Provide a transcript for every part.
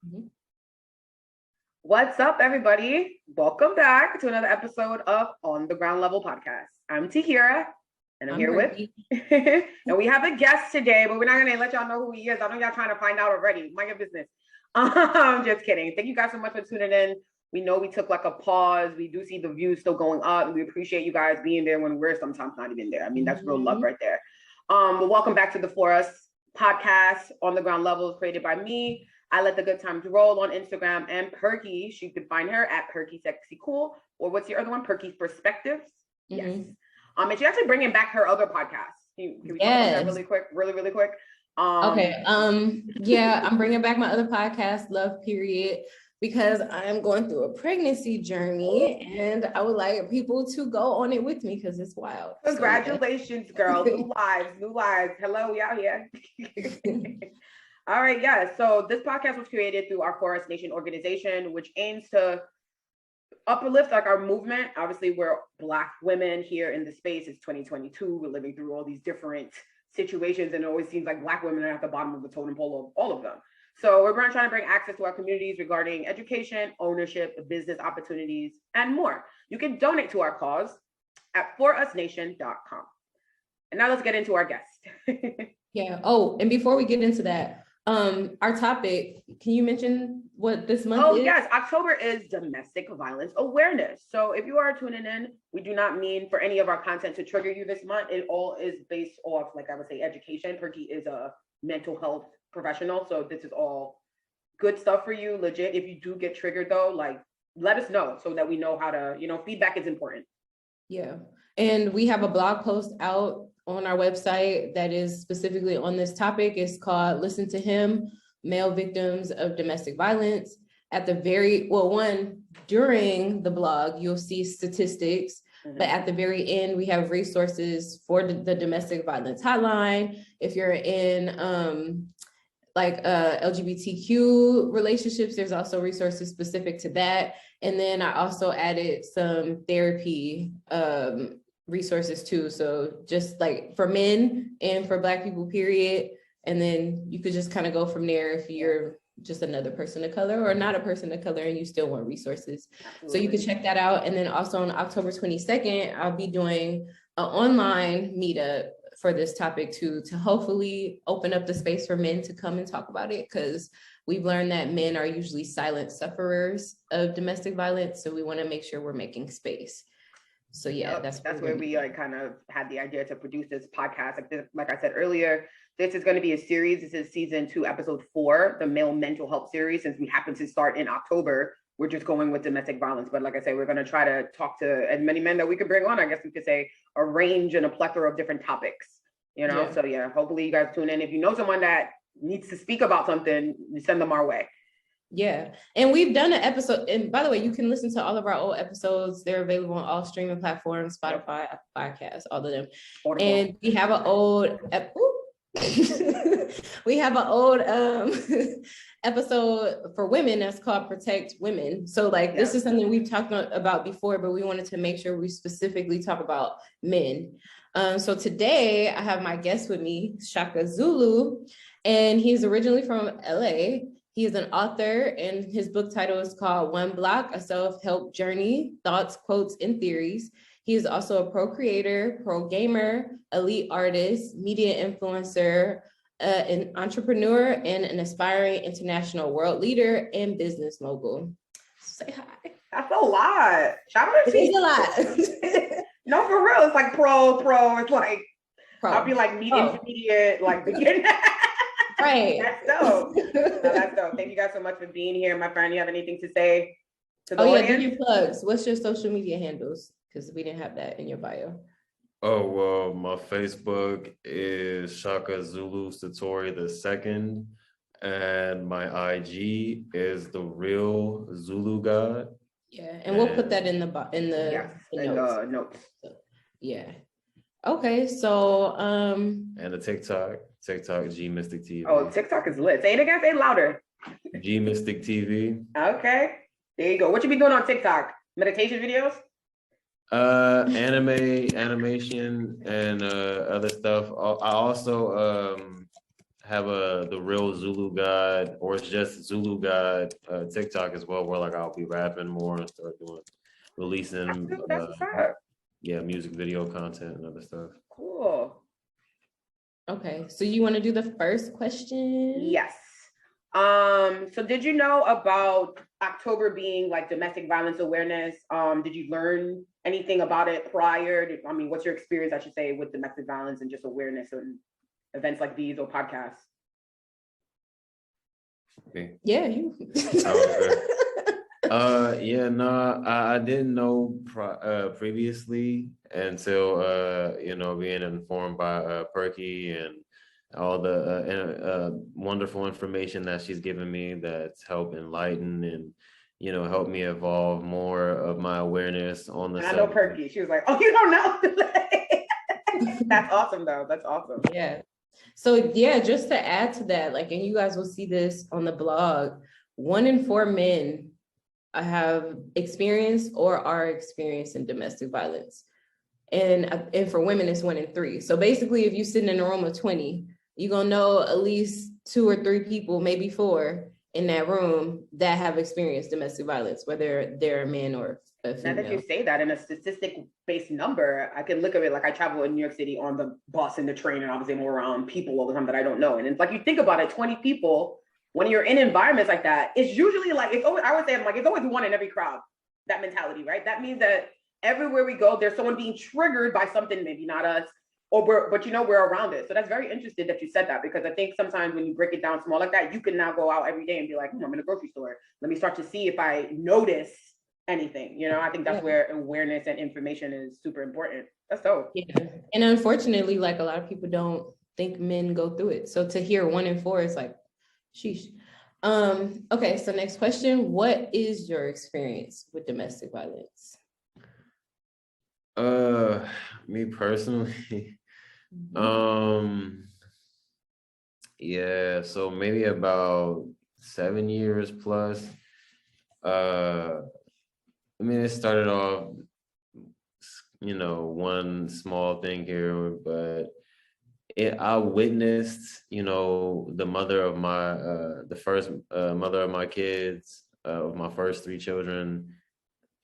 Mhm. What's up, everybody? Welcome back to another episode of On the Ground Level Podcast. I'm Tahira, and I'm here Perky. with, and we have a guest today, but we're not gonna let y'all know who he is. I know y'all trying to find out already. Mind your business. I'm just kidding. Thank you guys so much for tuning in. We know we took like a pause. We do see the views still going up. We appreciate you guys being there when we're sometimes not even there. I mean, that's real love right there. But welcome back to the For Us podcast. On the Ground Level is created by me. I let the good times roll on Instagram, and Perky. She could find her at Perky Sexy Cool, or what's your other one? Perky's Perspectives. Yes. And she's actually bringing back her other podcast. Can we talk about that really quick? Really quick. Okay. Yeah, I'm bringing back my other podcast, Love Period, because I'm going through a pregnancy journey, and I would like people to go on it with me because it's wild. Congratulations, girl. New lives. Hello, we out here. All right, yeah. So this podcast was created through our Forest Nation organization, which aims to uplift like our movement. Obviously, we're Black women here in the space. It's 2022. We're living through all these different situations, and it always seems like Black women are at the bottom of the totem pole of all of them. So we're trying to bring access to our communities regarding education, ownership, business opportunities, and more. You can donate to our cause at forusnation.com. And now let's get into our guest. Yeah. Oh, and before we get into that, our topic, can you mention what this month is? Oh, yes. October is Domestic Violence Awareness. So if you are tuning in, we do not mean for any of our content to trigger you this month. It all is based off, like I would say, education. Perky is a mental health professional. So this is all good stuff for you, legit. If you do get triggered though, like let us know so that we know how to, feedback is important. Yeah. And we have a blog post out on our website that is specifically on this topic. It's called Listen to Him, Male Victims of Domestic Violence. At the during the blog, you'll see statistics, but at the very end, we have resources for the domestic violence hotline. If you're in LGBTQ relationships, there's also resources specific to that. And then I also added some therapy resources too. So just like for men and for Black people, period. And then you could just kind of go from there if you're just another person of color or not a person of color and you still want resources. Absolutely. So you can check that out. And then also on October 22nd, I'll be doing an online meetup for this topic too, to hopefully open up the space for men to come and talk about it, because we've learned that men are usually silent sufferers of domestic violence. So we want to make sure we're making space. So yeah, that's where we kind of had the idea to produce this podcast. Like I said earlier, this is going to be a series. This is season 2, episode 4, the male mental health series. Since we happen to start in October, we're just going with domestic violence. But like I said, we're going to try to talk to as many men that we could bring on. I guess we could say a range and a plethora of different topics, Yeah. So yeah, hopefully you guys tune in. If you know someone that needs to speak about something, send them our way. Yeah. And we've done an episode. And by the way, you can listen to all of our old episodes. They're available on all streaming platforms, Spotify, Podcasts, all of them. Audible. And we have an old episode for women that's called Protect Women. So this is something we've talked about before, but we wanted to make sure we specifically talk about men. So today I have my guest with me, Shaka Zulu, and he's originally from LA. He is an author, and his book title is called One Block, A Self-Help Journey, Thoughts, Quotes, and Theories. He is also a pro-creator, pro-gamer, elite artist, media influencer, an entrepreneur, and an aspiring international world leader and business mogul. Say hi. That's a lot. Shout out to you. It's a lot. No, for real. It's like pro. It's like, pro. I'll be like intermediate, like beginner. Right. That's dope. That's dope. Thank you guys so much for being here. My friend, you have anything to say to the audience? Do your plugs. What's your social media handles? Because we didn't have that in your bio. Oh, well, my Facebook is Shaka Zulu Satori II, and my IG is The Real Zulu God. Yeah, and we'll put that in the notes. So, yeah. Okay, so and the TikTok G Mystic TV. Oh, TikTok is lit. Say it again. Say it louder. G Mystic TV. Okay, there you go. What you be doing on TikTok? Meditation videos? Animation, and other stuff. I also have the real Zulu God, or it's just Zulu God TikTok as well, where like I'll be rapping more and start releasing That's what's up. music video content and other stuff. Cool. Okay, so you want to do the first question? Yes. So did you know about October being like domestic violence awareness? Did you learn anything about it prior? What's your experience, I should say, with domestic violence and just awareness and events like these or podcasts? Okay. Yeah, you. I didn't know previously until being informed by Perky and all the wonderful information that she's given me that's helped enlighten and help me evolve more of my awareness on the. And I know Perky. She was like, "Oh, you don't know." That's awesome, though. That's awesome. Yeah. So yeah, just to add to that, like, and you guys will see this on the blog, 1 in 4 men have experienced or are experiencing domestic violence. And for women, it's 1 in 3. So basically, if you're sitting in a room of 20, you're gonna know at least 2 or 3 people, maybe 4 in that room that have experienced domestic violence, whether they're a man or a female. Now that you say that in a statistic-based number, I can look at it like I travel in New York City on the bus and the train, and obviously I'm around people all the time that I don't know. And it's like, you think about it, 20 people, when you're in environments like that, it's usually like, it's always 1 in every crowd, that mentality, right? That means that everywhere we go, there's someone being triggered by something, maybe not us, but we're around it. So that's very interesting that you said that, because I think sometimes when you break it down small like that, you can now go out every day and be like, I'm in a grocery store. Let me start to see if I notice anything. I think that's where awareness and information is super important. That's dope. Yeah. And unfortunately, like, a lot of people don't think men go through it. So to hear 1 in 4 is like, sheesh. Okay, so next question. What is your experience with domestic violence? Me personally, so maybe about 7 years plus. It started off, one small thing here, but I witnessed, the mother of my, the first mother of my kids, of my first 3 children,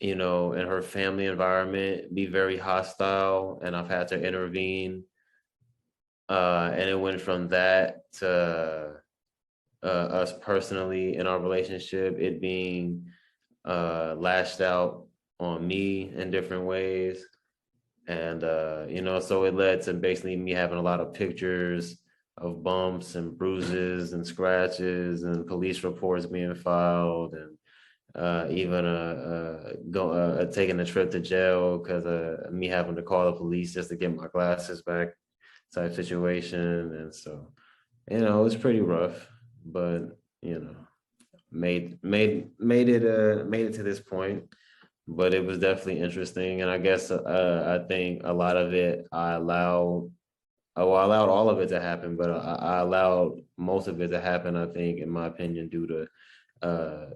in her family environment be very hostile, and I've had to intervene. And it went from that to us personally in our relationship, it being lashed out on me in different ways. And, so it led to basically me having a lot of pictures of bumps and bruises and scratches and police reports being filed, and even taking a trip to jail because me having to call the police just to get my glasses back type situation. And so, it was pretty rough, but, made it to this point. But it was definitely interesting. And I guess I think a lot of it I allowed all of it to happen, but I allowed most of it to happen, I think, in my opinion, due to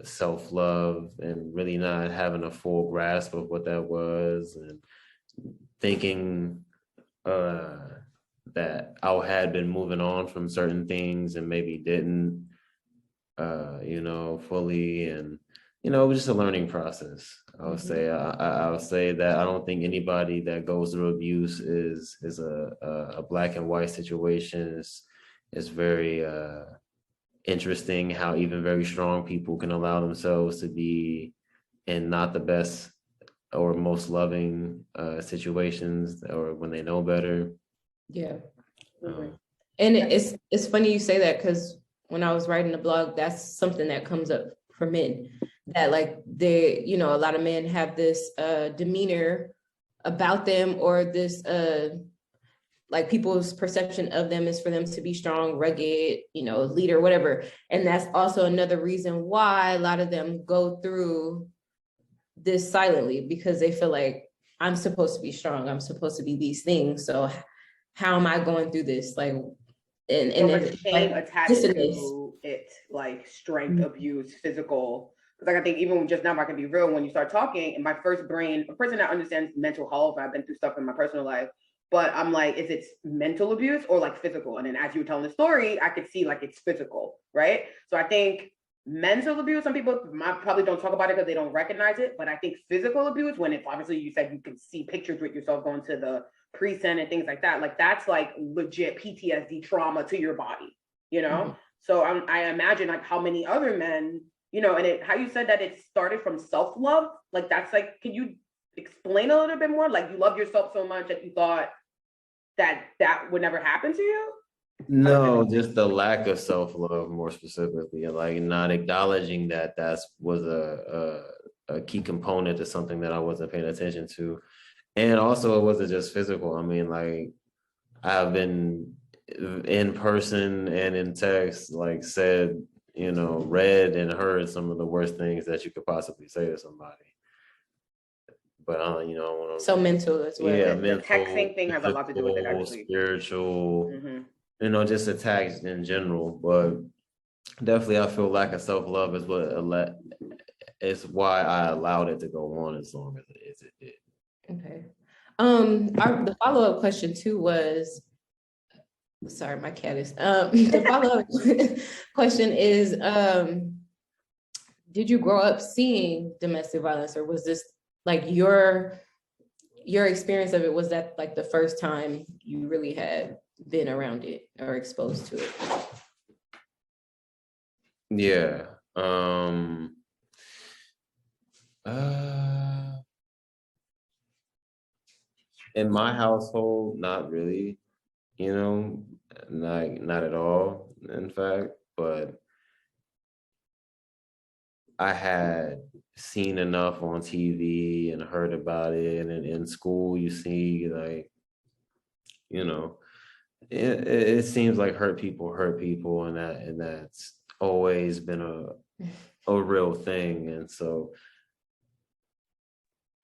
self-love and really not having a full grasp of what that was, and thinking that I had been moving on from certain things and maybe didn't, fully. And, it was just a learning process. I would say that I don't think anybody that goes through abuse is a black and white situation. It's very interesting how even very strong people can allow themselves to be in not the best or most loving situations, or when they know better. Yeah. And it's funny you say that, because when I was writing the blog, that's something that comes up for men, that like they, a lot of men have this demeanor about them, or this like people's perception of them is for them to be strong, rugged, leader, whatever. And that's also another reason why a lot of them go through this silently, because they feel like, I'm supposed to be strong, I'm supposed to be these things, so how am I going through this? Like, and then shame attached to it, like strength, abuse, physical. Because like, I think even just now, if I can be real, when you start talking, in my first brain, a person that understands mental health, I've been through stuff in my personal life, but I'm like, is it mental abuse or like physical? And then as you were telling the story, I could see like it's physical, right? So I think mental abuse, some people probably don't talk about it because they don't recognize it, but I think physical abuse, when it's obviously you said you can see pictures with yourself going to the precinct and things like that, like that's like legit PTSD trauma to your body, you know? Mm-hmm. So I imagine like how many other men, you know, and how you said that it started from self-love, like that's like, can you explain a little bit more? Like you love yourself so much that you thought that would never happen to you? No, just the lack of self-love, more specifically, and like not acknowledging that was a key component to something that I wasn't paying attention to. And also it wasn't just physical. I mean, like I've been in person and in text, like said, you know, read and heard some of the worst things that you could possibly say to somebody. But you know, so mental as well. Yeah, the texting thing has a lot to do with it, actually. Spiritual, you know, just attacks in general. But definitely, I feel lack of self-love is why I allowed it to go on as long as it did. Okay. The follow-up question too was, sorry, my cat is. The follow-up question is, did you grow up seeing domestic violence, or was this like your experience of it? Was that like the first time you really had been around it or exposed to it? Yeah. In my household, not really, you know, not at all, in fact, but I had seen enough on TV and heard about it, and in school you see, like, you know, it seems like hurt people, and that's always been a real thing. And so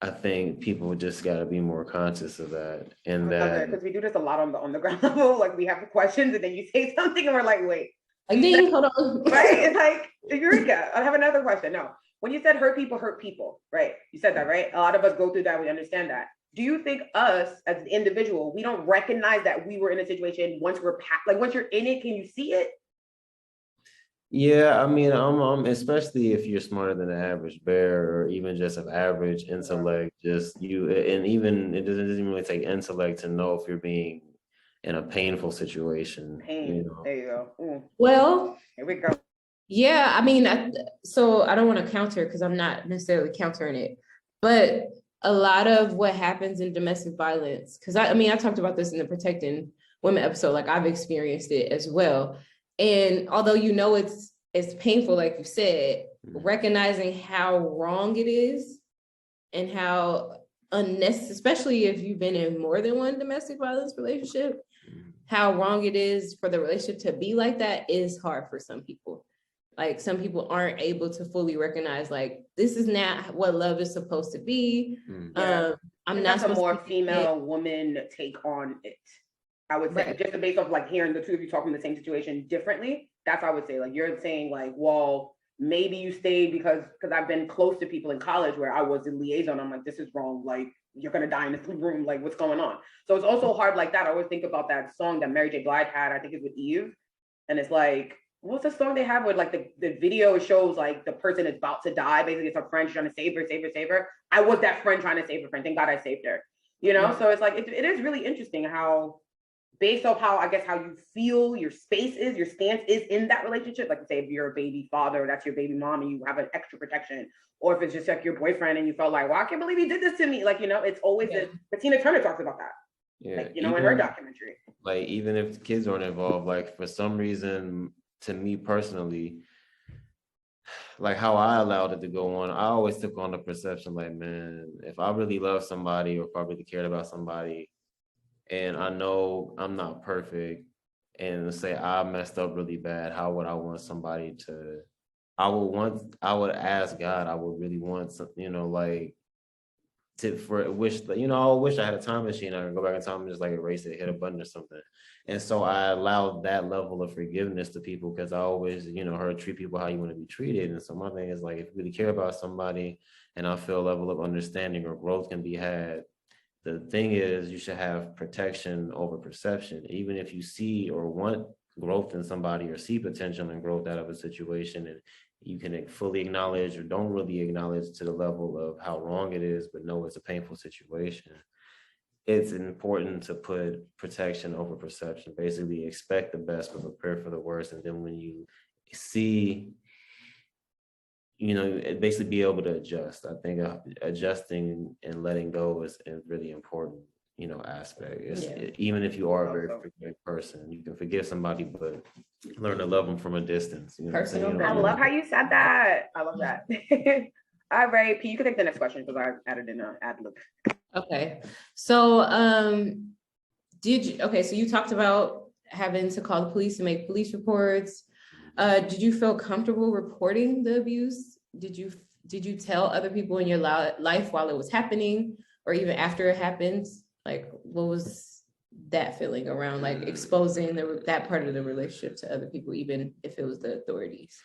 I think people just got to be more conscious of that. And that, because we do this a lot on the ground level. Like we have the questions, and then you say something, and we're like, wait, hold on. Right? It's like, Eureka. I have another question. No, when you said hurt people, right? You said that, right? A lot of us go through that. We understand that. Do you think us as an individual, we don't recognize that we were in a situation once once you're in it, can you see it? Yeah, I mean, I'm especially if you're smarter than the average bear, or even just of average intellect, just you, and even it doesn't really take intellect to know if you're being in a painful situation. Pain. You know? There you go. Ooh. Well, here we go. Yeah, I mean, so I don't want to counter because I'm not necessarily countering it, but a lot of what happens in domestic violence, because I mean, I talked about this in the Protecting Women episode, like I've experienced it as well. And although you know it's painful, like you said, recognizing how wrong it is and how unnecessary, especially if you've been in more than one domestic violence relationship, how wrong it is for the relationship to be like that is hard for some people. Like some people aren't able to fully recognize, like, this is not what love is supposed to be. Yeah. I'm not a more female woman take on it. I would say, just based off like hearing the two of you talking the same situation differently, that's what I would say. Like you're saying like, well, maybe you stayed because I've been close to people in college where I was in liaison. I'm like, this is wrong. Like you're going to die in this room. Like what's going on? So it's also hard like that. I always think about that song that Mary J. Blige had, I think it's with Eve. And it's like, what's the song they have where like the video shows like the person is about to die. Basically it's a friend trying to save her. I was that friend trying to save her friend. Thank God I saved her. You know? So it's like, it is really interesting how, based off how, I guess, how you feel your space is, your stance is in that relationship. Like say if you're a baby father, that's your baby mom and you have an extra protection. Or if it's just like your boyfriend and you felt like, well, I can't believe he did this to me. Like, you know, it's always but Tina Turner talks about that. Yeah. Like, you know, in her documentary. Like even if the kids aren't involved, like for some reason, to me personally, like how I allowed it to go on, I always took on the perception like, man, if I really love somebody or if I really cared about somebody, and I know I'm not perfect, and say I messed up really bad, how would I want somebody to, I would ask God, I would really want some, you know, like I wish I had a time machine. I could go back in time and just like erase it, hit a button or something. And so I allowed that level of forgiveness to people because I always, you know, heard treat people how you want to be treated. And so my thing is like, if you really care about somebody and I feel a level of understanding or growth can be had, the thing is, you should have protection over perception. Even if you see or want growth in somebody or see potential and growth out of a situation, and you can fully acknowledge or don't really acknowledge to the level of how wrong it is, but know it's a painful situation. It's important to put protection over perception. Basically, expect the best but prepare for the worst. And then when you see, basically be able to adjust. I think adjusting and letting go is really important, aspect. Even if you are a very forgiving person, you can forgive somebody, but learn to love them from a distance. I love how you said that. I love that. All right, P, you can take the next question because I added in an ad lib. Okay. So so you talked about having to call the police and make police reports. Did you feel comfortable reporting the abuse? Did you tell other people in your life while it was happening or even after it happens? Like, what was that feeling around like exposing that part of the relationship to other people, even if it was the authorities?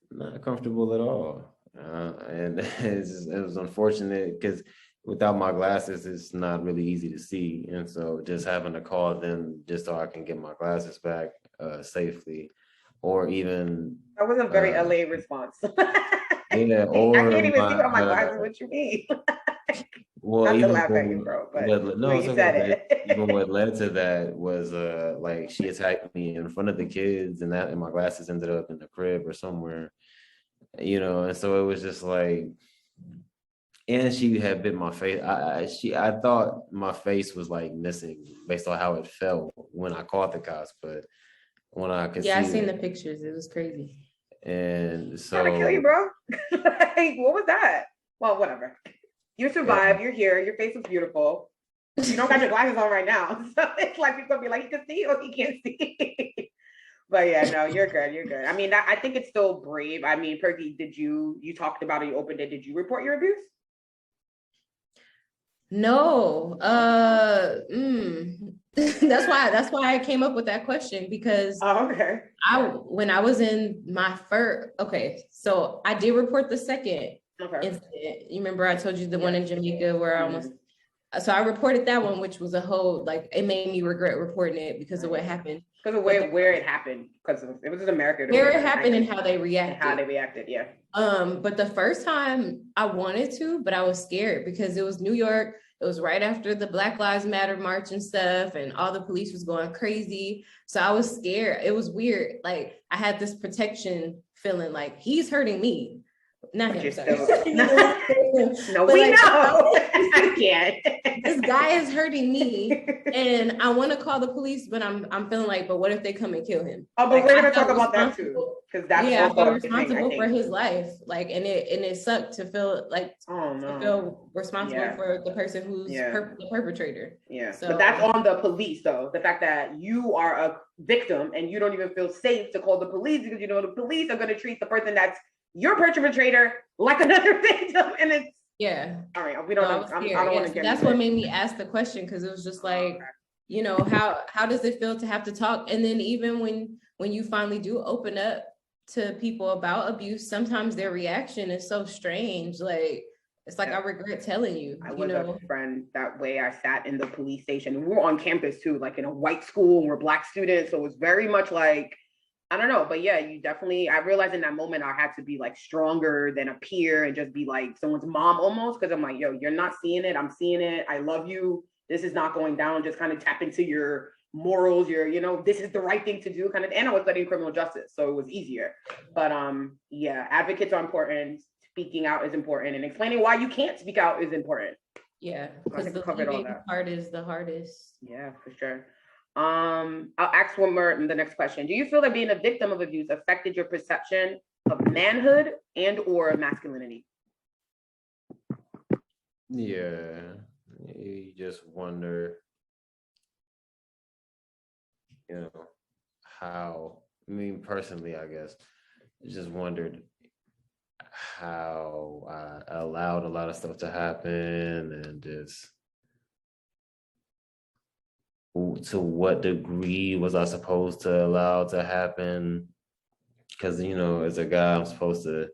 Not comfortable at all. And it was unfortunate because without my glasses, it's not really easy to see. And so just having to call them just so I can get my glasses back safely, or even... That was a very LA response. Yeah, or I can't even see without my glasses. What you mean? Well, even laugh at you, bro, but you said it. Even what led to that was like she attacked me in front of the kids, and my glasses ended up in the crib or somewhere, and so it was just like, and she had bit my face. I thought my face was like missing based on how it felt when I called the cops, but when I could see I seen the pictures. It was crazy. And so trying to kill you, bro. Like, what was that? Well, whatever. You survived. You're here. Your face is beautiful. You don't got your glasses on right now, so it's like people be like, he can see or he can't see. But yeah, no, you're good. You're good. I mean, I think it's still brave. I mean, Perky, you talked about it, you opened it. Did you report your abuse? No. That's why I came up with that question, because when I was in my first, so I did report the second incident. You remember I told you the one in Jamaica where I almost, so I reported that one, which was a whole, like, it made me regret reporting it because of what happened. Because of where it happened, because it was in America. Where it happened and how they reacted. Yeah. But the first time I wanted to, but I was scared because it was New York. It was right after the Black Lives Matter march and stuff, and all the police was going crazy. So I was scared. It was weird. Like, I had this protection feeling, like, he's hurting me. Not him, sorry. No, but we know. I can't. This guy is hurting me, and I want to call the police, but I'm feeling like, but what if they come and kill him? Oh, but we're gonna talk about that too, because that's I felt responsible for his life, like, and it sucked to feel like to feel responsible for the person who's the perpetrator. Yeah, so, but that's on the police, though. The fact that you are a victim and you don't even feel safe to call the police because you know the police are going to treat the person that's your perpetrator like another victim, and it's all right. We don't know. I don't want to get. That's what made me ask the question, because it was just like, how does it feel to have to talk? And then even when you finally do open up to people about abuse, sometimes their reaction is so strange. Like, it's like, I regret telling you. I was a friend that way. I sat in the police station, and we were on campus too, like in a white school, and we're Black students, so it was very much like, I don't know, but yeah, I realized in that moment I had to be like stronger than a peer and just be like someone's mom almost, because I'm like, yo, you're not seeing it, I'm seeing it, I love you, this is not going down, just kind of tap into your morals, this is the right thing to do kind of, and I was studying criminal justice, so it was easier. But advocates are important, speaking out is important, and explaining why you can't speak out is important. Yeah, because the living part is the hardest. Yeah, for sure. I'll ask one more in the next question. Do you feel that being a victim of abuse affected your perception of manhood and or masculinity? Yeah, you just wonder, how, personally, I guess, I just wondered how I allowed a lot of stuff to happen, and just to what degree was I supposed to allow to happen? Because, as a guy, I'm supposed to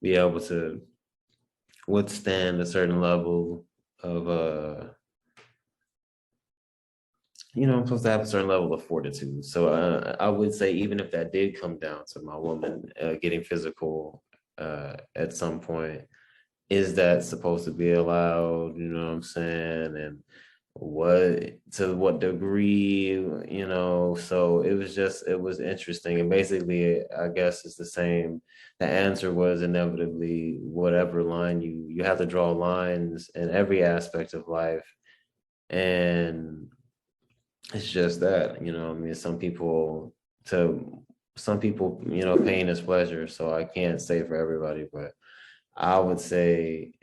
be able to withstand a certain level of I'm supposed to have a certain level of fortitude. So I would say, even if that did come down to my woman getting physical at some point, is that supposed to be allowed? You know what I'm saying? And to what degree? So it was interesting. And basically, I guess it's the same. The answer was inevitably whatever line you have to draw lines in every aspect of life. And it's just that, I mean, some people, pain is pleasure. So I can't say for everybody, but I would say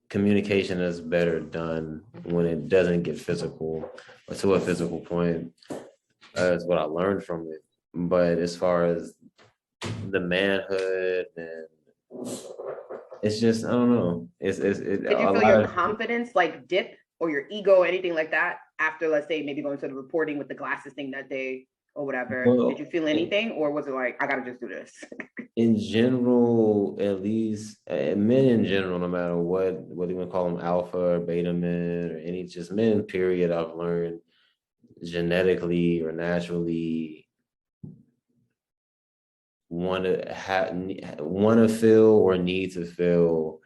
communication is better done when it doesn't get physical or to a physical point. Is what I learned from it. But as far as the manhood, and it's just, I don't know. Did you feel your confidence like dip, or your ego, anything like that, after, let's say, maybe going to the reporting with the glasses thing that day or whatever? Well, did you feel anything, or was it like, I gotta just do this? In general, at least men in general, no matter whether you want to call them alpha or beta men, or any, just men, period, I've learned genetically or naturally want to feel or need to feel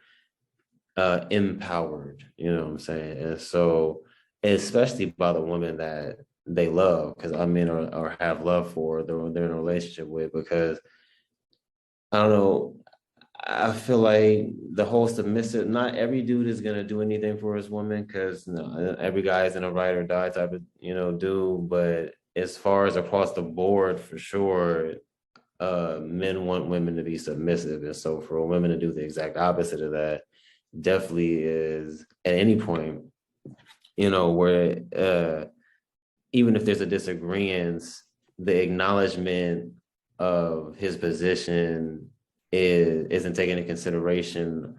empowered, you know what I'm saying? And so, especially by the woman that they love, because I mean, or have love for, they're in a relationship with, because I don't know, I feel like the whole submissive, not every dude is gonna do anything for his woman, because every guy isn't a ride or die type of dude. But as far as across the board, for sure, men want women to be submissive, and so for women to do the exact opposite of that definitely is, at any point, where even if there's a disagreement, the acknowledgement of his position isn't taken into consideration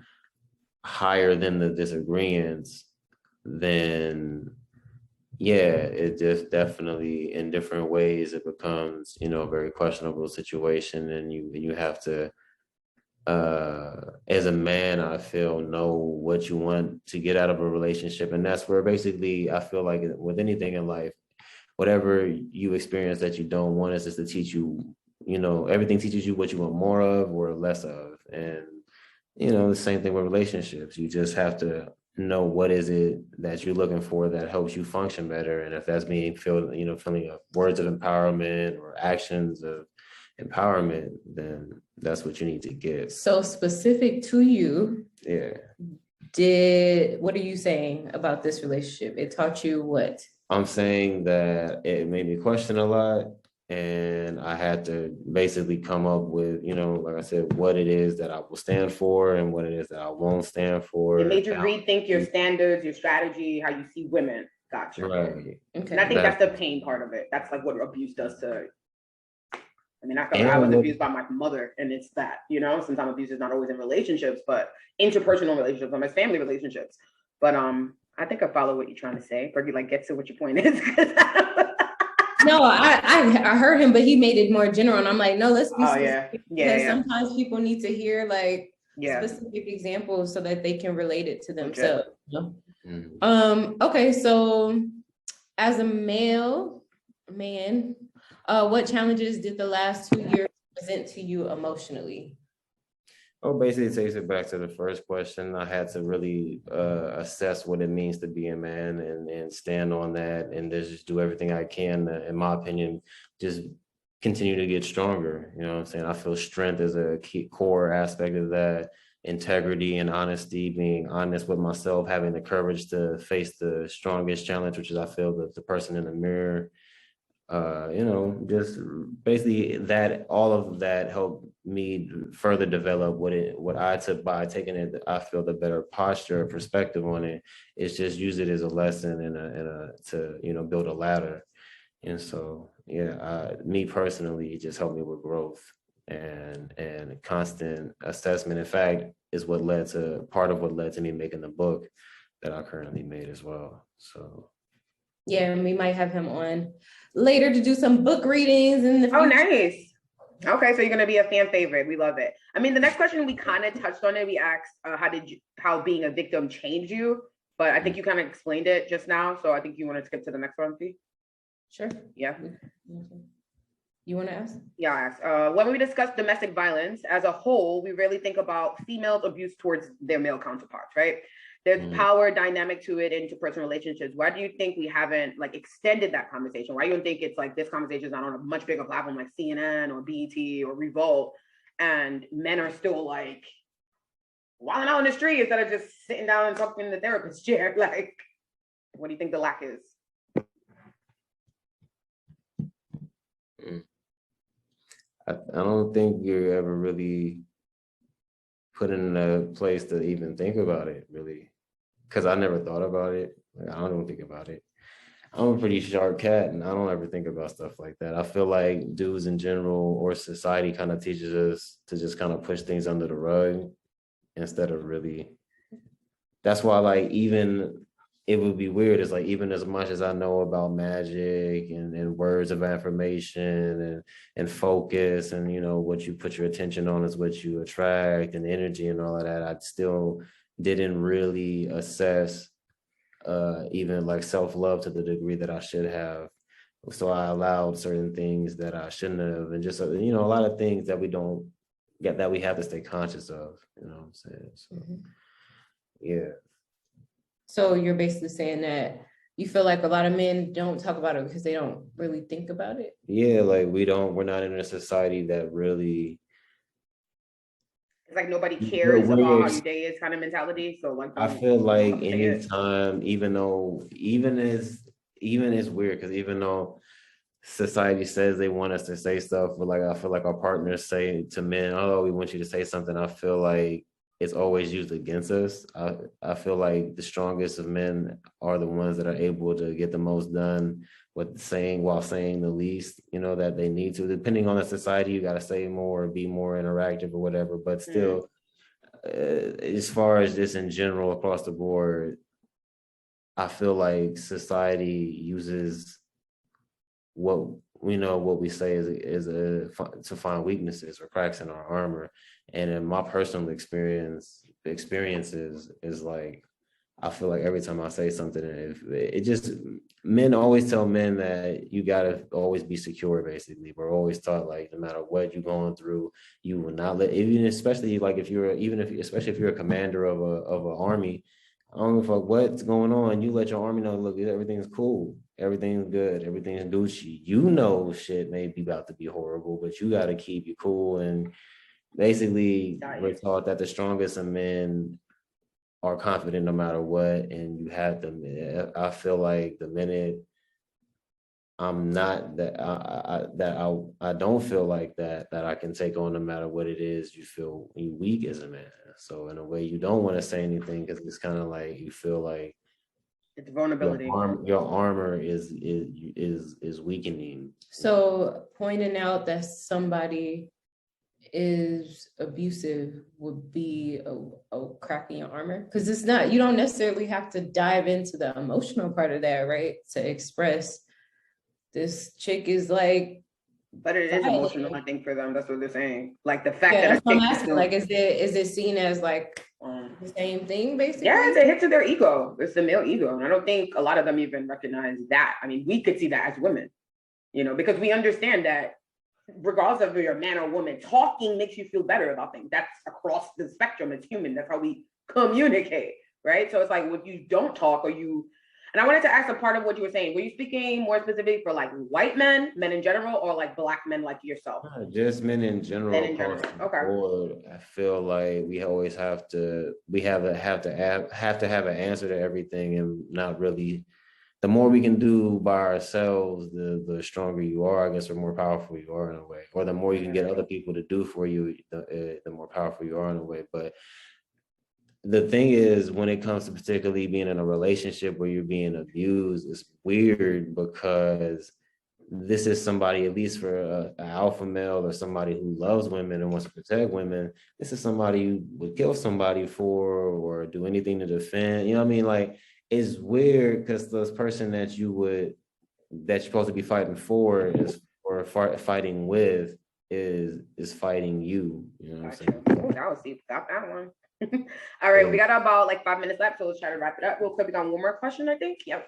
higher than the disagreements, then it just definitely, in different ways, it becomes, a very questionable situation. And you have to, as a man, I feel, know what you want to get out of a relationship. And that's where basically I feel like with anything in life, whatever you experience that you don't want, is just to teach you, everything teaches you what you want more of or less of. And, the same thing with relationships. You just have to know what is it that you're looking for that helps you function better. And if that's feeling of words of empowerment or actions of empowerment, then that's what you need to get. So specific to you. Yeah. What are you saying about this relationship? It taught you what? I'm saying that it made me question a lot, and I had to basically come up with, like I said, what it is that I will stand for and what it is that I won't stand for. It made you rethink your standards, your strategy, how you see women. Gotcha. Right. Okay. And I think that's the pain part of it. That's like what abuse does to. I mean, I felt like I was abused by my mother, and it's that, sometimes abuse is not always in relationships, but interpersonal relationships, almost family relationships. But I think I follow what you're trying to say. Fergie, like, get to what your point is. No, I heard him, but he made it more general, and I'm like, no, let's be specific. Because sometimes people need to hear like specific examples so that they can relate it to themselves. Okay, so as a man, what challenges did the last 2 years present to you emotionally? Oh, basically, it takes it back to the first question. I had to really assess what it means to be a man and stand on that, and just do everything I can, in my opinion, just continue to get stronger. You know what I'm saying? I feel strength is a key core aspect of that. Integrity and honesty, being honest with myself, having the courage to face the strongest challenge, which is, I feel, the person in the mirror. Just basically that, all of that helped me further develop what I took by taking it. I feel the better posture, perspective on it is just use it as a lesson to build a ladder. And so, me personally, it just helped me with growth and constant assessment. In fact, is part of what led to me making the book that I currently made as well. So. Yeah, and we might have him on later to do some book readings in the future. Oh, nice. Okay, so you're gonna be a fan favorite. We love it. I mean, the next question, we kind of touched on it. We asked, how being a victim changed you? but I think you kind of explained it just now. So I think you want to skip to the next one, please. Sure. Yeah. You want to ask? Yeah, I asked. When we discuss domestic violence as a whole, we rarely think about females' abuse towards their male counterparts, right? There's power dynamic to it in interpersonal relationships. Why do you think we haven't like extended that conversation? Why do you think it's like this conversation is not on a much bigger platform like CNN or BET or Revolt, and men are still like wilding out in the street instead of just sitting down and talking in the therapist chair? Like, what do you think the lack is? I don't think you're ever really put in a place to even think about it, really. Because I never thought about it. Like, I don't think about it. I'm a pretty sharp cat, and I don't ever think about stuff like that. I feel like dudes in general or society kind of teaches us to just kind of push things under the rug instead of really. That's why, like, even it would be weird. It's like, even as much as I know about magic and words of affirmation and focus, and, you know, what you put your attention on is what you attract, and energy and all of that, I still didn't really assess even like self-love to the degree that I should have. So I allowed certain things that I shouldn't have, and just, you know, a lot of things that we don't get, that we have to stay conscious of, you know what I'm saying? So yeah. So you're basically saying that you feel like a lot of men don't talk about it because they don't really think about it? Yeah, like we're not in a society that really. It's like nobody cares about how your day is kind of mentality. So like, I feel like anytime, even it's weird, because even though society says they want us to say stuff, but like I feel like our partners say to men, "Oh, we want you to say something." I feel like it's always used against us. I feel like the strongest of men are the ones that are able to get the most done while saying the least, you know, that they need to. Depending on the society, you got to say more, be more interactive or whatever. But still, as far as this in general across the board, I feel like society uses what we say is to find weaknesses or cracks in our armor. And in my personal experiences is like, I feel like every time I say something, men always tell men that you gotta always be secure. Basically, we're always taught, like, no matter what you're going through, you will not let, especially if you're a commander of an army. I don't give a fuck what's going on. You let your army know, look, everything's cool, everything's good, everything's Gucci. You know, shit may be about to be horrible, but you got to keep you cool. And basically, we're taught that the strongest of men are confident no matter what, and you have them. I feel like the minute I'm not that, I don't feel like that I can take on no matter what it is. You feel weak as a man. So in a way, you don't want to say anything, because it's kind of like you feel like it's vulnerability. Your armor is weakening. So pointing out that somebody is abusive would be a crack in your armor, because it's not, you don't necessarily have to dive into the emotional part of that, right, to express this chick is like. But it is emotional, I think, for them. That's what they're saying. Like the fact that that's what I'm asking. Like, is it seen as like the same thing, basically? Yeah, it's a hit to their ego. It's the male ego. And I don't think a lot of them even recognize that. I mean, we could see that as women, you know, because we understand that regardless of if you're a man or woman, talking makes you feel better about things. That's across the spectrum. It's human. That's how we communicate, right? So it's like, when you don't talk, and I wanted to ask a part of what you were saying. Were you speaking more specifically for like white men in general, or like Black men like yourself? Just men in general. Okay. Or I feel like we always have to have an answer to everything, and not really. The more we can do by ourselves, the stronger you are, I guess, or more powerful you are in a way. Or the more you can get other people to do for you, the more powerful you are in a way. But the thing is, when it comes to particularly being in a relationship where you're being abused, it's weird, because this is somebody, at least for an alpha male or somebody who loves women and wants to protect women, this is somebody you would kill somebody for or do anything to defend. You know what I mean? Like, it's weird, because this person that you're supposed to be fighting for is, or fighting with, is fighting you. You know what I'm Gotcha. saying? Oh, that was deep. Got that one. All right, we got about like 5 minutes left, so let's try to wrap it up real quick. We got one more question, I think. Yep.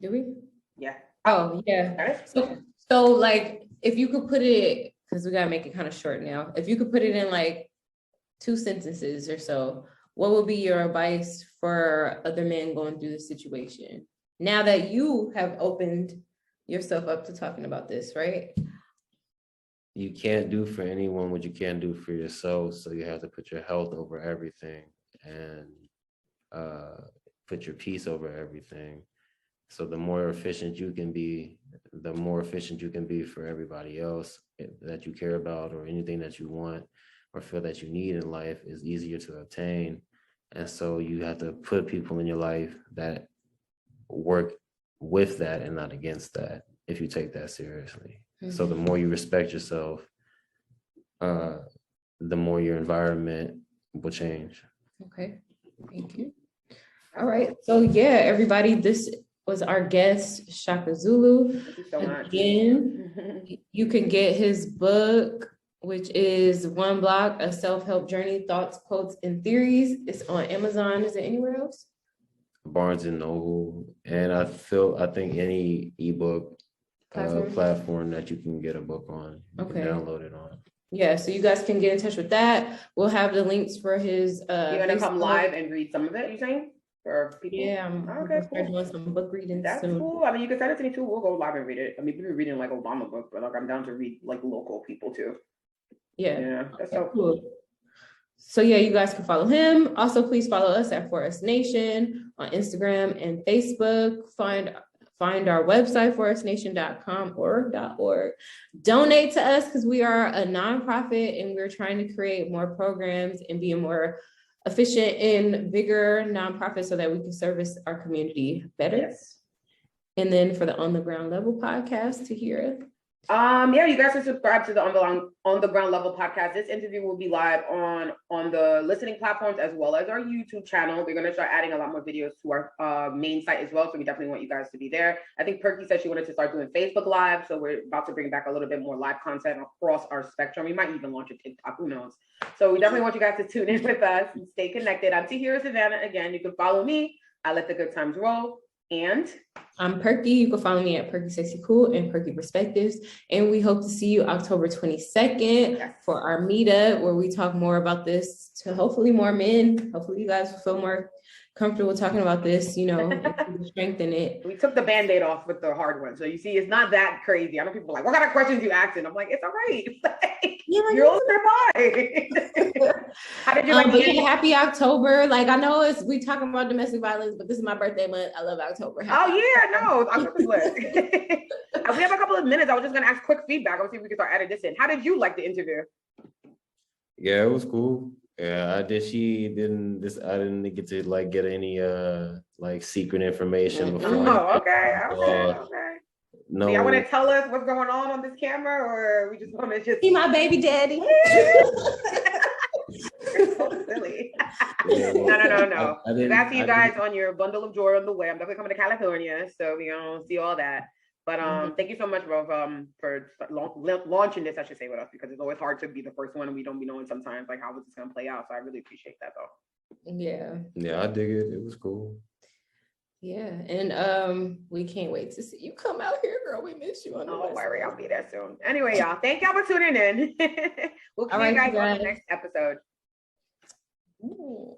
Do we? Yeah. Oh, yeah. Okay. So like, if you could put it, because we gotta make it kind of short now. If you could put it in like 2 sentences or so, what would be your advice for other men going through this situation? Now that you have opened yourself up to talking about this, right? You can't do for anyone what you can't do for yourself. So you have to put your health over everything, and put your peace over everything. So the more efficient you can be, the more efficient you can be for everybody else that you care about, or anything that you want or feel that you need in life is easier to obtain. And so you have to put people in your life that work with that and not against that, if you take that seriously. Mm-hmm. So the more you respect yourself, the more your environment will change. Okay, thank you. All right, so yeah, everybody, this was our guest, Shaka Zulu. Thank you so much. Again, you can get his book, which is One Block, A Self-Help Journey, Thoughts, Quotes, and Theories. It's on Amazon. Is it anywhere else? Barnes and Noble. And I think any ebook platform that you can get a book on, you can download it on. Yeah, so you guys can get in touch with that. We'll have the links for his You're gonna come live and read some of it, you saying? For people? Yeah, I'm okay, cool. doing some book reading. That's soon. Cool. I mean, you can send it to me too. We'll go live and read it. I mean, we've been reading like Obama book, but like I'm down to read like local people too. Yeah, that's so cool. So yeah, you guys can follow him. Also, please follow us at Forest Nation on Instagram and Facebook. Find our website, forestnation.com or .org. Donate to us because we are a nonprofit and we're trying to create more programs and be a more efficient and bigger nonprofit so that we can service our community better. Yes. And then for the On the Ground Level podcast to hear it. Yeah, you guys can subscribe to the On the Ground Level podcast. This interview will be live on the listening platforms as well as our YouTube channel. We're gonna start adding a lot more videos to our main site as well. So we definitely want you guys to be there. I think Perky said she wanted to start doing Facebook Live. So we're about to bring back a little bit more live content across our spectrum. We might even launch a TikTok, who knows? So we definitely want you guys to tune in with us and stay connected. I'm Tahira Savannah. Again, you can follow me. I Let the Good Times Roll. And I'm Perky. You can follow me at Perky Sexy Cool and Perky Perspectives. And we hope to see you October 22nd for our meetup where we talk more about this to hopefully more men. Hopefully you guys will feel more comfortable talking about this, you know, and strengthen it. We took the Band-Aid off with the hard one. So you see, it's not that crazy. I know people are like, what kind of questions you asking? I'm like, it's all right. You're survive. How did you like happy October? Like I know we talking about domestic violence, but this is my birthday month. I love October. October's lit. We have a couple of minutes. I was just gonna ask quick feedback. I'll see if we can start adding this in. How did you like the interview? Yeah, it was cool. Yeah, I didn't get to like get any like secret information before. Oh, okay. No. Do y'all want to tell us what's going on this camera, or we just want to just see my baby daddy? You're so silly. No. I'm asking you guys on your bundle of joy on the way. I'm definitely coming to California, so we gonna see all that. But thank you so much, bro, for launching this, I should say, with us, because it's always hard to be the first one and we don't be knowing sometimes like how is this gonna play out. So I really appreciate that though. Yeah, I dig it. It was cool. Yeah, and we can't wait to see you come out here, girl. We miss you on the Don't worry, I'll be there soon. Anyway, y'all, thank y'all for tuning in. We'll see you guys on the next episode. Ooh.